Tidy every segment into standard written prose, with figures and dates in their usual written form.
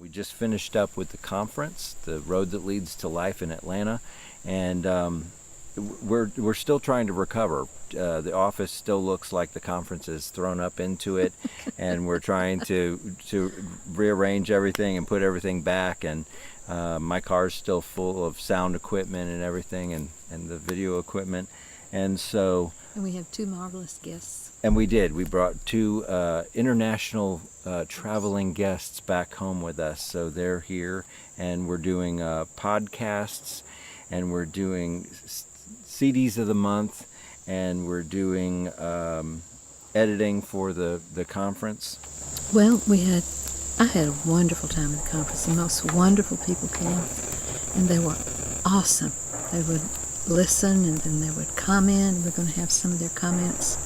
We just finished up with the conference, The Road That Leads to Life in Atlanta, and we're still trying to recover. The office still looks like the conference is thrown up into it, and we're trying to rearrange everything and put everything back. And my car's still full of sound equipment and everything, and the video equipment. And so. And we have two marvelous guests. And we did. We brought two international traveling guests back home with us. So they're here, and we're doing podcasts, and we're doing CDs of the month, and we're doing editing for the conference. Well, I had a wonderful time at the conference. The most wonderful people came, and they were awesome. They would listen, and then they would comment. We're going to have some of their comments.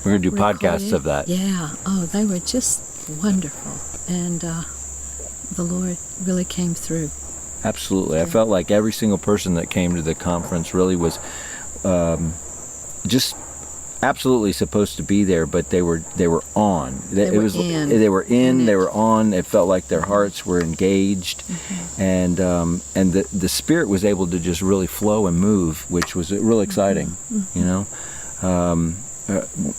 We're going to do podcasts of that. Yeah. Oh, they were just wonderful. And the Lord really came through. Absolutely. Yeah. I felt like every single person that came to the conference really was just absolutely supposed to be there, but they were on. They were on. It felt like their hearts were engaged, and the Spirit was able to just really flow and move, which was really exciting. You know,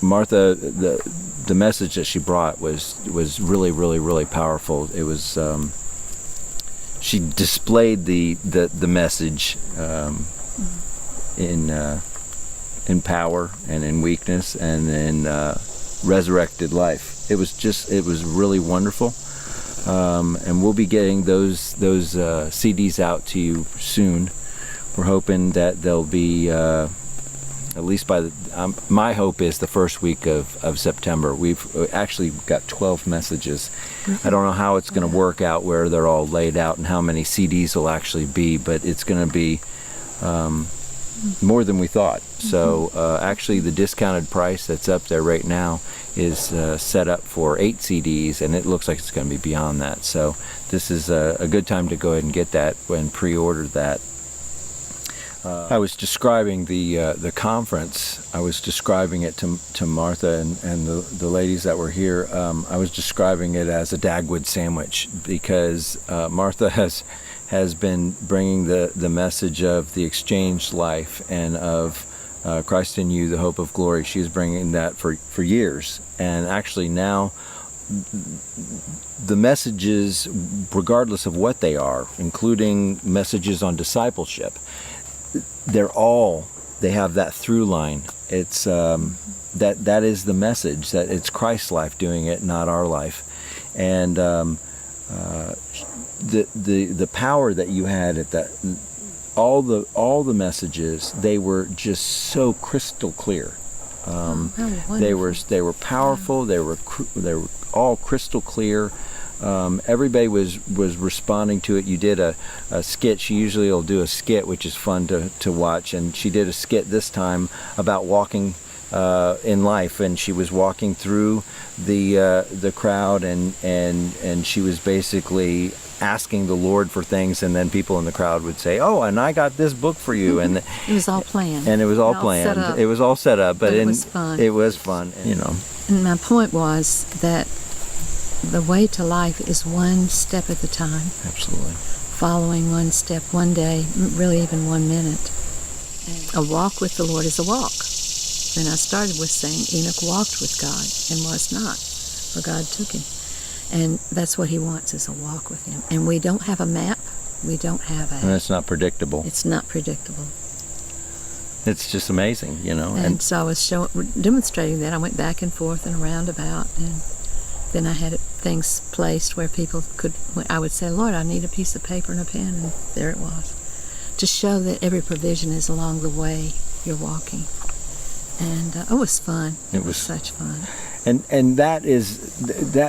Martha, the message that she brought was really, really, really powerful. It was she displayed the message in power and in weakness and in resurrected life. It was really wonderful, and we'll be getting those CDs out to you soon. We're hoping that they'll be at least by my hope is the first week of September. We've actually got 12 messages. I don't know how it's going to work out, where they're all laid out and how many CDs will actually be, but it's going to be more than we thought. So actually the discounted price that's up there right now is set up for 8 CDs, and it looks like it's going to be beyond that. So this is a good time to go ahead and get that and pre-order that. I was describing the conference. I was describing it to Martha and the ladies that were here. I was describing it as a Dagwood sandwich, because Martha has been bringing the message of the exchanged life and of Christ in you, the hope of glory. She's bringing that for years. And actually now the messages, regardless of what they are, including messages on discipleship, they have that through line. It's that is the message, that it's Christ's life doing it, not our life. And the power that you had at that, all the messages, they were just so crystal clear. They were powerful. They were all crystal clear. Everybody was responding to it. You did a skit. She usually will do a skit, which is fun to watch, and she did a skit this time about walking in life, and she was walking through the crowd, and she was basically asking the Lord for things, and then people in the crowd would say, "Oh, and I got this book for you," and it was all planned. And it was all planned. It was all set up, but it was fun. It was fun, you know. And my point was that the way to life is one step at a time. Absolutely. Following one step, one day, really even 1 minute. And a walk with the Lord is a walk. And I started with saying Enoch walked with God and was not, for God took him. And that's what he wants, is a walk with him. And we don't have a map. We don't have And it's not predictable. It's not predictable. It's just amazing, you know. And so I was demonstrating that. I went back and forth and around about, and then I had things placed where people could, I would say, "Lord, I need a piece of paper and a pen," and there it was. To show that every provision is along the way you're walking. And it was fun. It was such fun. And that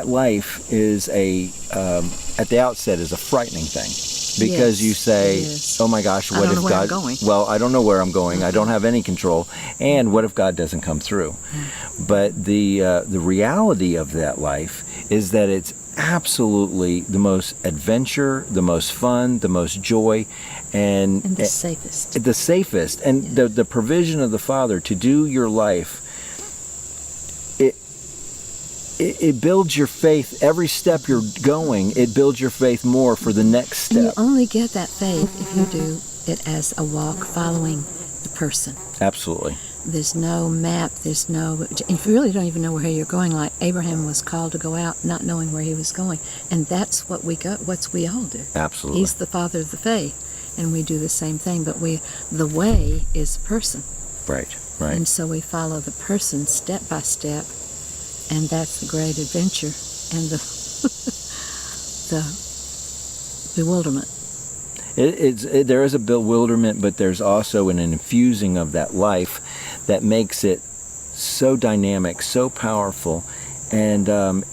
life is at the outset is a frightening thing, because you say, "Oh my gosh, what if God?" Well, I don't know where I'm going. I don't have any control. And what if God doesn't come through? But the reality of that life is that it's absolutely the most adventure, the most fun, the most joy, and the safest. The safest, and the provision of the Father to do your life. it builds your faith. Every step you're going, it builds your faith more for the next And you step. only get that faith if you do it as a walk following the person. Absolutely. There's no map, if you really don't even know where you're going, like Abraham was called to go out not knowing where he was going. And that's what we all do. Absolutely. He's the father of the faith, and we do the same thing, but the way is the person. Right, right. And so we follow the person step by step, and that's the great adventure and the bewilderment. There is a bewilderment, but there's also an infusing of that life that makes it so dynamic, so powerful, and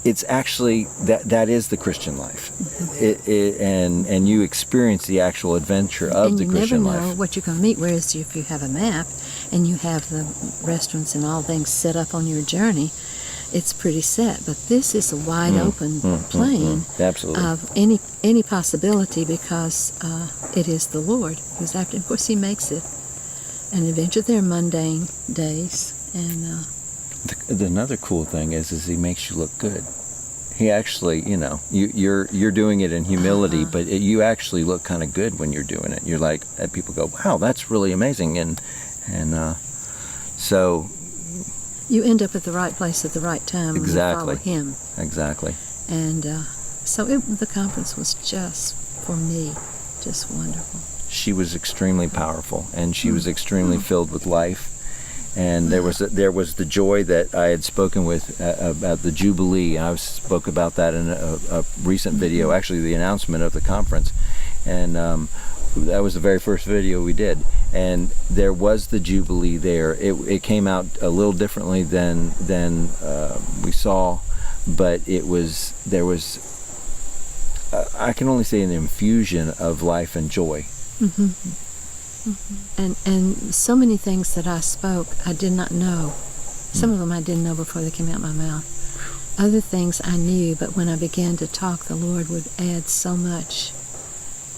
it's actually that is the Christian life. And you experience the actual adventure of the Christian life. And you never know what you're going to meet. Whereas if you have a map and you have the restaurants and all things set up on your journey, it's pretty set. But this is a wide open plain Absolutely. of any possibility, because it is the Lord who's after. Of course, He makes it an adventure. There are mundane days, and another cool thing is He makes you look good. He actually, you're doing it in humility, but you actually look kind of good when you're doing it. You're like, people go, wow, that's really amazing, and so. You end up at the right place at the right time. Exactly. When you follow Him. Exactly. And so the conference was just, for me, just wonderful. She was extremely powerful, and she was extremely filled with life. And there was the joy that I had spoken with about the Jubilee. I spoke about that in a recent video, actually the announcement of the conference. And that was the very first video we did. And there was the Jubilee there. It came out a little differently than we saw, but there was I can only say an infusion of life and joy. Mm-hmm. Mm-hmm. And so many things that I spoke, I did not know. Some of them I didn't know before they came out my mouth. Other things I knew, but when I began to talk, the Lord would add so much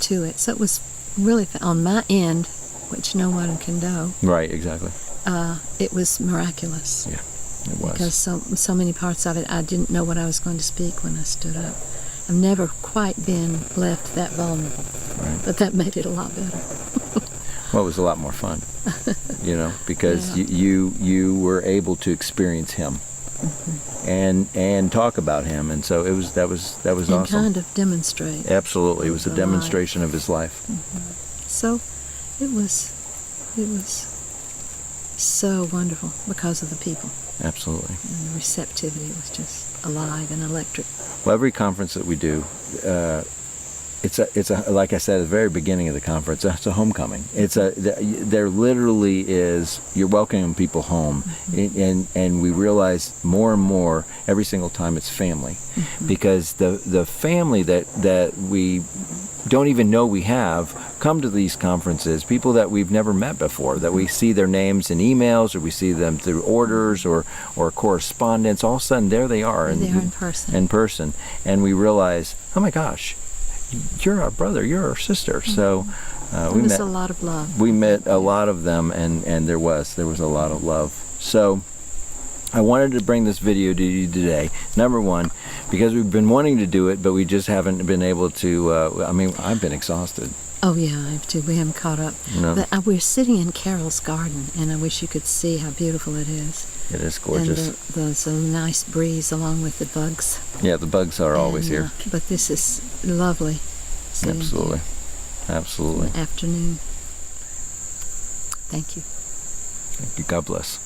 to it. So it was really, on my end, which no one can know. Right, exactly. It was miraculous. Yeah, it was. Because so many parts of it, I didn't know what I was going to speak when I stood up. I've never quite been left that vulnerable, but that made it a lot better. Well, it was a lot more fun, because you were able to experience Him and talk about Him, and so that was awesome. And kind of demonstrate. Absolutely, it was a demonstration of His life. Mm-hmm. So it was so wonderful because of the people. Absolutely. And the receptivity was just alive and electric. Well, every conference that we do, it's a like I said at the very beginning of the conference, it's a homecoming. There literally is, you're welcoming people home, and we realize more and more every single time it's family, because the family that we don't even know we have come to these conferences, people that we've never met before, that we see their names in emails, or we see them through orders or correspondence. All of a sudden, there they are. They're in person. In person. And we realize, oh my gosh, you're our brother, you're our sister. So we met a lot of love. We met a lot of them, and there was a lot of love. So I wanted to bring this video to you today, number one, because we've been wanting to do it, but we just haven't been able to. I've been exhausted. Oh yeah, I have too. We haven't caught up. No. But we're sitting in Carol's garden, and I wish you could see how beautiful it is. It is gorgeous. And there's a nice breeze along with the bugs. Yeah, the bugs are always here. But this is lovely. Absolutely. Here. Absolutely. Afternoon. Thank you. Thank you. God bless.